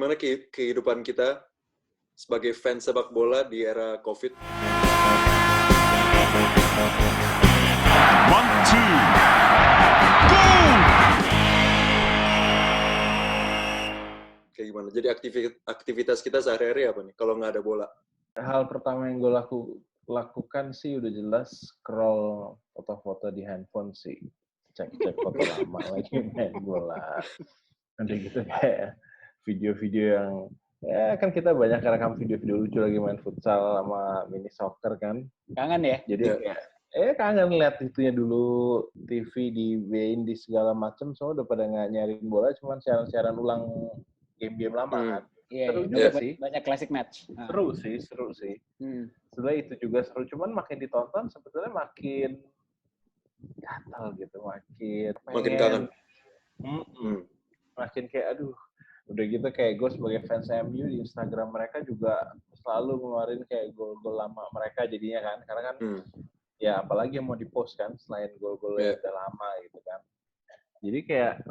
Gimana kehidupan kita sebagai fans sepak bola di era COVID? 1, 2, go! Kayak gimana? Jadi aktivitas kita sehari-hari apa nih kalau nggak ada bola? Hal pertama yang gue lakukan sih udah jelas scroll foto-foto di handphone sih. Cek-cek foto lama lagi main bola. Nanti gitu kayak video-video yang ya kan kita banyak rekam video-video lucu lagi main futsal sama mini soccer kan. Kangen ya? Jadi kayak kangen lihat itunya dulu, TV di Bein di segala macam, semua udah pada nggak nyariin bola, cuman siaran-siaran ulang game-game lama kan. Iya, seru juga sih. Banyak classic match. Seru sih. Sebenarnya itu juga seru, cuman makin ditonton sebetulnya makin gatal gitu, makin kangen. Makin kayak aduh, udah gitu kayak gue sebagai fans MU di Instagram mereka juga selalu ngeluarin kayak gol-gol lama mereka jadinya kan, karena kan ya apalagi yang mau dipost kan selain gol-gol yang udah lama gitu kan. Jadi kayak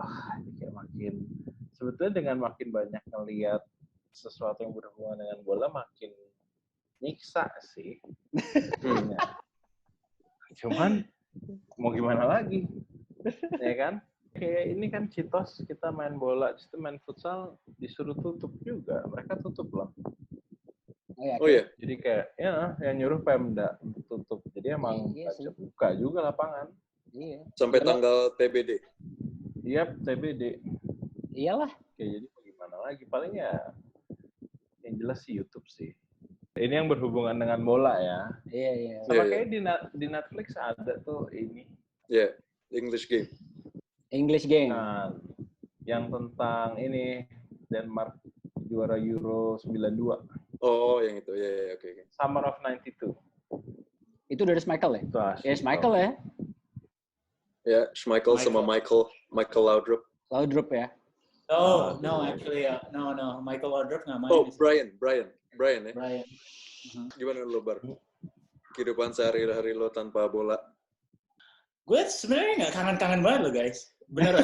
makin sebetulnya dengan makin banyak ngelihat sesuatu yang berhubungan dengan bola makin nyiksa sih. Cuman mau gimana lagi, ya kan? Kayak ini kan citos kita main bola, itu main futsal disuruh tutup juga, mereka tutup loh. Oh iya. Jadi kayak ya yang nyuruh Pemda untuk tutup, jadi emang buka juga lapangan. Iya. Sampai tanggal TBD. Iya, TBD. Iyalah. Kayak jadi gimana lagi? Paling ya yang jelas sih YouTube sih. Ini yang berhubungan dengan bola ya. Iya. Sama kayak di Netflix ada tuh ini. Iya, English Game. Nah, yang tentang ini Denmark juara Euro 92. Oh, yang itu. Ya, oke. Summer of 92. Itu dari Schmeichel ya? Ya, Schmeichel ya? Ya, Schmeichel sama Michael Laudrup. Laudrup ya? No, actually, no. Michael Laudrup nggak main. Oh, Brian ya? Brian. Gimana lo, Bar? Kehidupan sehari-hari lo tanpa bola? Gue sebenarnya nggak kangen-kangen banget lo, guys. Bener.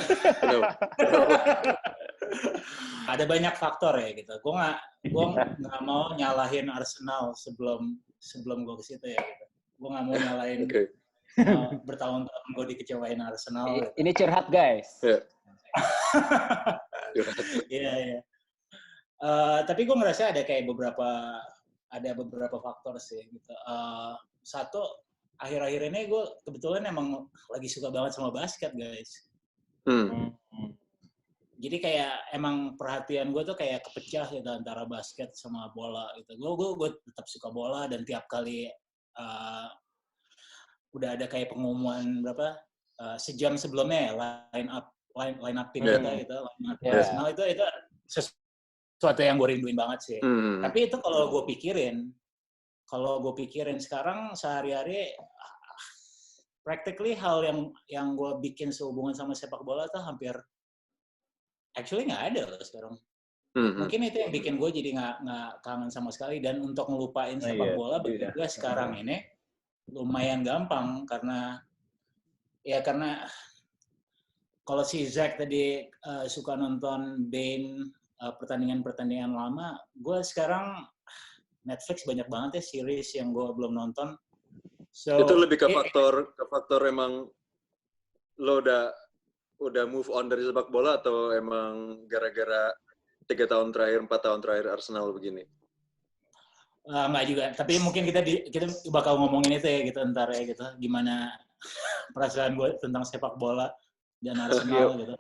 Ada banyak faktor ya gitu. Gue nggak mau nyalahin Arsenal sebelum gue ke situ ya gitu. Gue nggak mau nyalahin bertahun-tahun gue dikecewain Arsenal. Gitu. Ini curhat guys. Iya. Tapi gue ngerasa ada kayak beberapa faktor sih gitu. Satu, akhir-akhir ini gue kebetulan emang lagi suka banget sama basket guys. Jadi kayak emang perhatian gue tuh kayak kepecah gitu antara basket sama bola gitu. Gue tetap suka bola dan tiap kali udah ada kayak pengumuman sejam sebelumnya ya line up tim kita gitu, line up Arsenal itu sesuatu yang gue rinduin banget sih. Tapi itu kalau gue pikirin sekarang sehari-hari practically hal yang gue bikin sehubungan sama sepak bola tuh hampir actually nggak ada loh sekarang. Mungkin itu yang bikin gue jadi nggak kangen sama sekali, dan untuk ngelupain sepak bola bagi gue sekarang ini lumayan gampang karena kalau si Zack tadi suka nonton Bane pertandingan lama, gue sekarang Netflix banyak banget ya series yang gue belum nonton. So, itu lebih ke faktor emang lo udah move on dari sepak bola atau emang gara-gara 4 tahun terakhir Arsenal begini? Nggak juga, tapi mungkin kita bakal ngomongin itu ya gitu ntar ya gitu, gimana perasaan gue tentang sepak bola dan Arsenal gitu.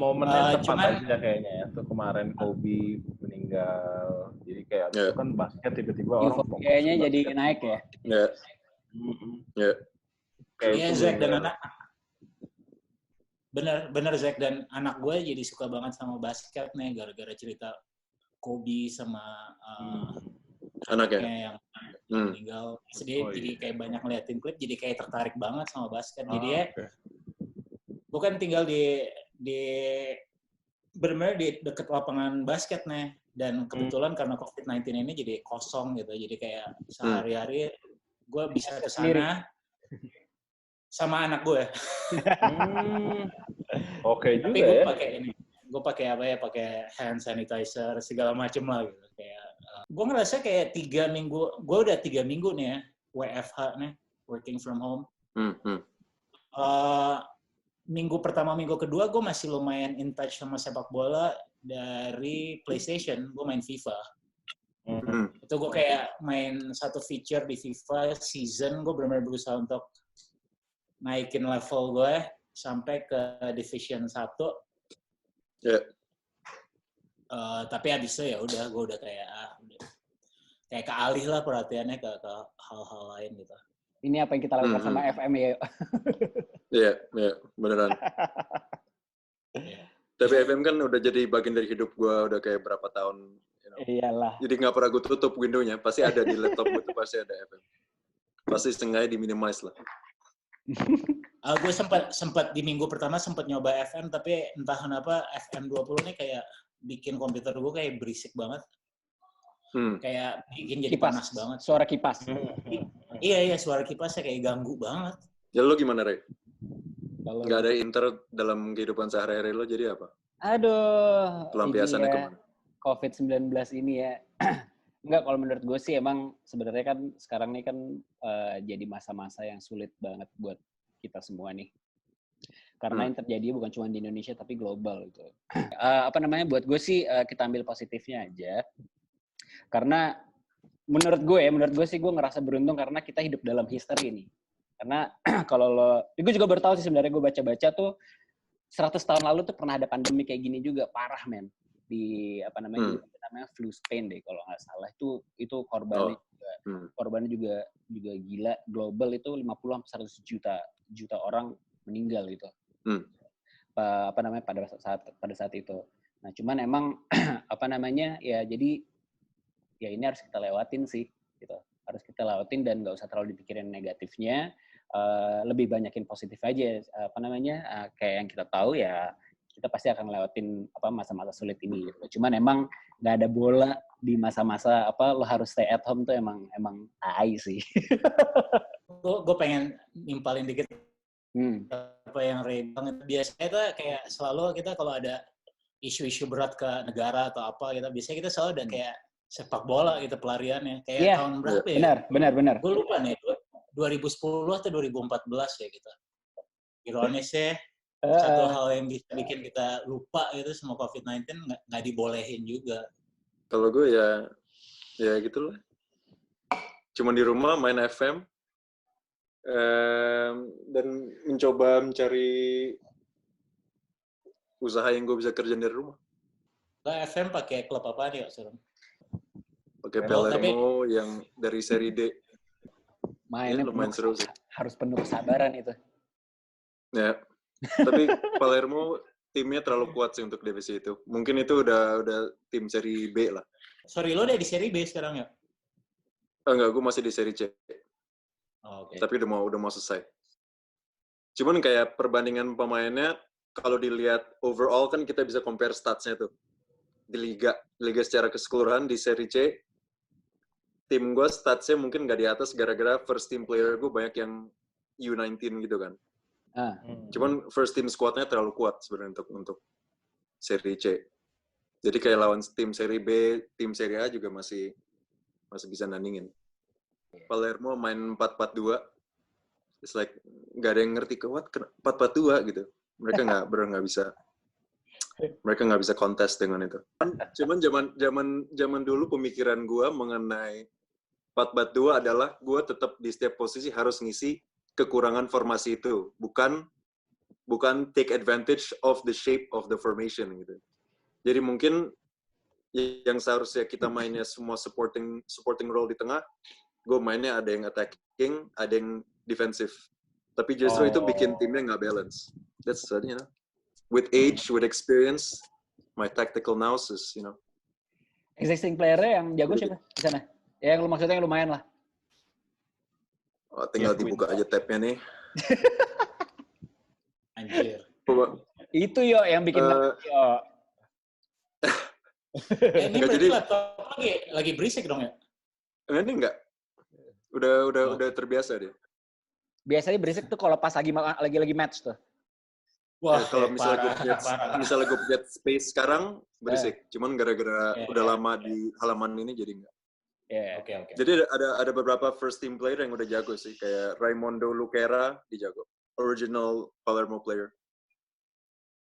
Momennya tepat aja kayaknya ya, tuh kemarin Kobe meninggal, jadi kayak itu kan basket tiba-tiba orang kayaknya jadi naik ya. Iya, Zack dan anak bener Zack dan anak gue jadi suka banget sama basket nih gara-gara cerita Kobe sama anaknya yang meninggal. Jadi kayak banyak ngeliatin klip, jadi kayak tertarik banget sama basket. Jadi ya gue kan tinggal di benar-benar di deket lapangan basket nih, dan kebetulan karena COVID-19 ini jadi kosong gitu, jadi kayak sehari-hari gue bisa ke sana sama anak gue. Oke juga tapi gue ya. pakai ini. gue pakai apa ya, pakai hand sanitizer segala macem lah gitu. Kayak gue ngerasa kayak 3 minggu, gue udah 3 minggu nih ya WFH nih, working from home. Minggu pertama, minggu kedua gue masih lumayan in touch sama sepak bola dari PlayStation. Gue main FIFA. Itu gue kayak main satu feature di FIFA season, gue benar-benar berusaha untuk naikin level gue sampai ke Division 1. Yeah. Tapi abis itu ya udah, gue udah kayak kealih lah perhatiannya ke hal-hal lain gitu. Ini apa yang kita lakukan sama FM ya? Iya, beneran. Tapi FM kan udah jadi bagian dari hidup gue udah kayak berapa tahun. Iyalah. Jadi nggak pernah gue tutup window-nya, pasti ada di laptop gue tuh pasti ada FM. Pasti setengahnya di-minimize lah. Gue sempat di minggu pertama sempat nyoba FM, tapi entah kenapa FM 20 ini kayak bikin komputer gue kayak berisik banget. Kayak bikin jadi kipas. Panas banget. Suara kipas. Iya, suara kipasnya kayak ganggu banget. Ya lo gimana, Ray? Kalau Nggak ada internet dalam kehidupan sehari-hari lo, jadi apa? aduh. Pelampiasannya ya, kemana? COVID-19 ini ya. Enggak, kalau menurut gue sih emang sebenarnya kan sekarang ini kan jadi masa-masa yang sulit banget buat kita semua nih. Karena yang terjadi bukan cuma di Indonesia tapi global gitu. Buat gue sih kita ambil positifnya aja. Karena menurut gue sih gue ngerasa beruntung karena kita hidup dalam history nih. Karena kalau gue juga baru tahu sih sebenarnya, gue baca-baca tuh 100 tahun lalu tuh pernah ada pandemi kayak gini juga, parah men. Di namanya flu Spain deh kalau nggak salah. Itu korbannya juga gila, global itu 50 sampai 100 juta orang meninggal gitu. Pada saat itu. Nah, cuman emang ya jadi ya ini harus kita lewatin sih gitu. Harus kita lewatin dan nggak usah terlalu dipikirin negatifnya. Lebih banyakin positif aja. Kayak yang kita tahu ya kita pasti akan lewatin masa-masa sulit ini gitu. Cuman emang nggak ada bola di masa-masa lo harus stay at home tuh emang tai sih. Gue pengen nimpalin dikit apa yang Ray banget. Biasanya tuh kayak selalu kita kalau ada isu-isu berat ke negara atau apa gitu, biasanya kita selalu ada kayak sepak bola gitu pelariannya. Kayak tahun berapa ya? Benar. Gue lupa nih, 2010 atau 2014 ya gitu. Ironisnya satu hal yang bisa bikin kita lupa itu sama COVID-19 nggak dibolehin juga. Kalau gue ya gitulah. Cuma di rumah main FM dan mencoba mencari usaha yang gue bisa kerjain dari rumah. Lah FM pakai klub apa nih, Suram? Pakai Palermo yang dari seri D. Mainnya lumayan seru sih. Harus penuh kesabaran itu. Ya. Tapi Palermo timnya terlalu kuat sih untuk divisi itu. Mungkin itu udah tim seri B lah. Sorry, lo udah di seri B sekarang ya? Enggak, gue masih di seri C. Okay. Tapi udah mau selesai. Cuman kayak perbandingan pemainnya, kalau dilihat overall kan kita bisa compare stats-nya tuh. Di liga secara keseluruhan di seri C, tim gue stats-nya mungkin nggak di atas gara-gara first team player gue banyak yang U19 gitu kan. Cuman first team squad-nya terlalu kuat sebenarnya untuk seri C. Jadi kayak lawan tim seri B, tim seri A juga masih bisa nandingin. Palermo main 4-4-2. It's like nggak ada yang ngerti ke 4-4-2 gitu. Mereka nggak bisa kontes dengan itu. Cuman zaman dulu pemikiran gue mengenai 4-4-2 adalah gue tetap di setiap posisi harus ngisi kekurangan formasi itu, bukan take advantage of the shape of the formation gitu. Jadi mungkin yang seharusnya kita mainnya semua supporting role di tengah, gue mainnya ada yang attacking, ada yang defensive. Tapi justru itu bikin timnya nggak balance. That's with age, with experience, my tactical nous is, Existing player-nya yang jago siapa di sana? Ya, yang lu maksudnya yang lumayan lah. Oh, tinggal dibuka aja tab-nya nih. Anjir. Itu yang bikin Ini berarti laptop lagi berisik dong ya? Ini enggak. Udah terbiasa dia. Biasanya berisik tuh kalau pas lagi match tuh. Wah, kalau misalnya parah. gue get space sekarang berisik. Cuman gara-gara udah lama di halaman ini jadi enggak. Oke. Jadi ada beberapa first team player yang udah jago sih, kayak Raimondo Luquera dijago, original Palermo player.